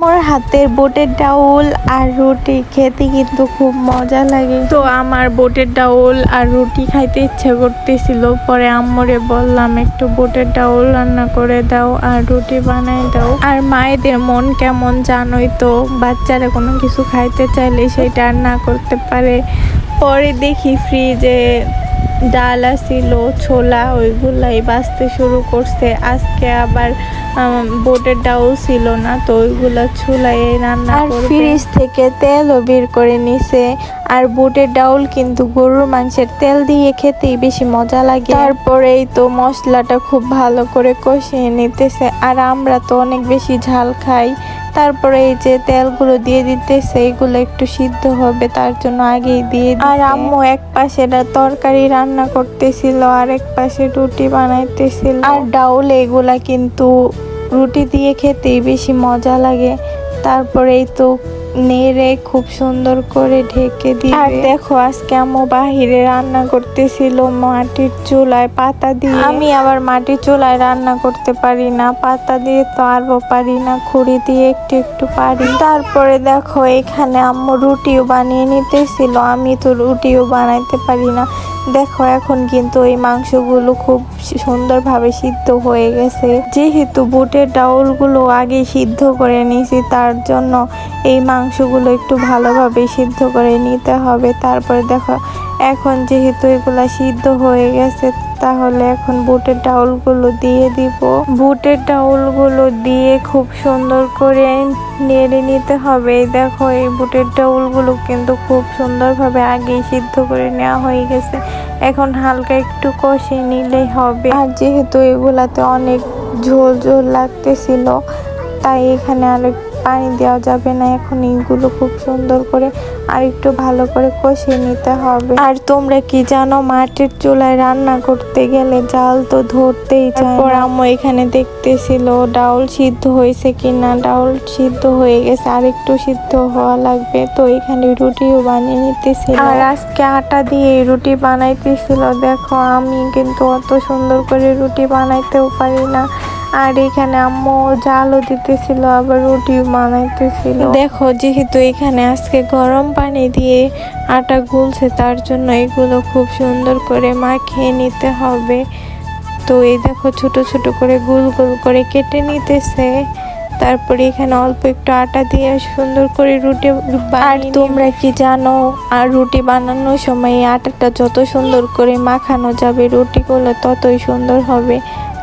আমার হাতের বুটের ডাউল আর রুটি খেতে কিন্তু খুব মজা লাগে। তো আমার বুটের ডাউল আর রুটি খাইতে ইচ্ছে করতেছিল, পরে আম্মুরে বললাম একটু বুটের ডাউল রান্না করে দাও আর রুটি বানাই দাও। আর মায়েদের মন কেমন জানোই তো, বাচ্চারা কোনো কিছু খাইতে চাইলে সেটা আর না করতে পারে। পরে দেখি ফ্রিজে ডাল আসিল, ছোলা, ওইগুলাই বাঁচতে শুরু করছে। আজকে আবার বুটের ডাউল ছিল না, তো ওইগুলা চুলায় রান্না করবে। আর ফ্রিজ থেকে তেলও বের করে নিছে। আর বুটের ডাউল কিন্তু গরুর মাংসের তেল দিয়ে খেতেই বেশি মজা লাগে। তারপরেই তো মশলাটা খুব ভালো করে কষিয়ে নিতেছে। আর আমরা তো অনেক বেশি ঝাল খাই। তারপরে এই যে তেলগুলো দিয়ে দিতেছে, এগুলো একটু সিদ্ধ হবে তার জন্য আগেই দিয়ে দিচ্ছে। আর আম্মু এক পাশে তরকারি রান্না করতেছিল আর এক পাশে রুটি বানাইতেছিল। আর ডাউল এগুলা কিন্তু রুটি দিয়ে খেতেই বেশি মজা লাগে। তারপরে এই তো নেড়ে খুব সুন্দর করে ঢেকে দিয়ে। আর দেখো আজকে আম্মু বাহিরে রান্না করতেছিল মাটির চুলায় পাতা দিয়ে। আমি আবার মাটির চুলায় রান্না করতে পারি না, পাতা দিয়ে তো আরও পারি না, খুঁড়ি দিয়ে একটু একটু পারি। তারপরে দেখো এখানে আম্মু রুটিও বানিয়ে নিতেছিল, আমি তো রুটিও বানাইতে পারি না। দেখো এখন কিন্তু এই মাংসগুলো খুব সুন্দরভাবে সিদ্ধ হয়ে গেছে। যেহেতু বুটের ডাউলগুলো আগে সিদ্ধ করে নিয়েছি, তার জন্য এই মাংসগুলো একটু ভালোভাবে সিদ্ধ করে নিতে হবে। তারপরে দেখো এখন যেহেতু এগুলা সিদ্ধ হয়ে গেছে, তাহলে এখন বুটের ডাউলগুলো দিয়ে দিব। বুটের ডাউলগুলো দিয়ে খুব সুন্দর করে নেড়ে নিতে হবে। দেখো এই বুটের ডাউলগুলো কিন্তু খুব সুন্দরভাবে আগেই সিদ্ধ করে নেওয়া হয়ে গেছে। এখন হালকা একটু কষে নিলেই হবে। আর যেহেতু এগুলাতে অনেক ঝোল ঝোল লাগতেছিল, তাই এখানে আর পানি দেওয়া যাবে না। এখন এইগুলো খুব সুন্দর করে আর একটু ভালো করে কষিয়ে নিতে হবে। আর তোমরা কি জানো, মাটির চুলায় রান্না করতে গেলে জাল তো ধরতেই চায়। তারপর আম্মু এখানে দেখতেছিল ডাউল সিদ্ধ হয়েছে কিনা। ডাউল সিদ্ধ হয়ে গেছে, আর একটু সিদ্ধ হওয়া লাগবে। তো এখানে রুটিও বানিয়ে নিতেছিল। আর আজকে আটা দিয়ে রুটি বানাইতেছিল। দেখো আমি কিন্তু অত সুন্দর করে রুটি বানাইতেও পারি না। আর এখানে আম্মু জালও দিতেছিল, আবার রুটিও বানাইতেছিল। দেখো যেহেতু এখানে আজকে গরম পানি দিয়ে আটা গুলছে, তার জন্য এগুলো খুব সুন্দর করে মাখিয়ে নিতে হবে। তো এই দেখো ছোট ছোট করে গোল গোল করে কেটে নিতেছে। তারপরে এখানে অল্প একটু আটা দিয়ে সুন্দর করে রুটি। আর তোমরা কি জানো, আর রুটি বানানোর সময় আটাটা যত সুন্দর করে মাখানো যাবে, রুটিগুলো ততই সুন্দর হবে।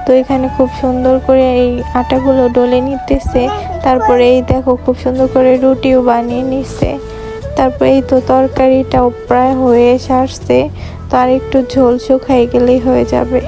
তো এখানে খুব সুন্দর করে এই আটাগুলো ডলে নিতেছে। তারপরে এই দেখো খুব সুন্দর করে রুটিও বানিয়ে নিচ্ছে। তারপরে এই তো তরকারিটাও প্রায় হয়ে আসছে। তো আর একটু ঝোল শুকাই গেলেই হয়ে যাবে।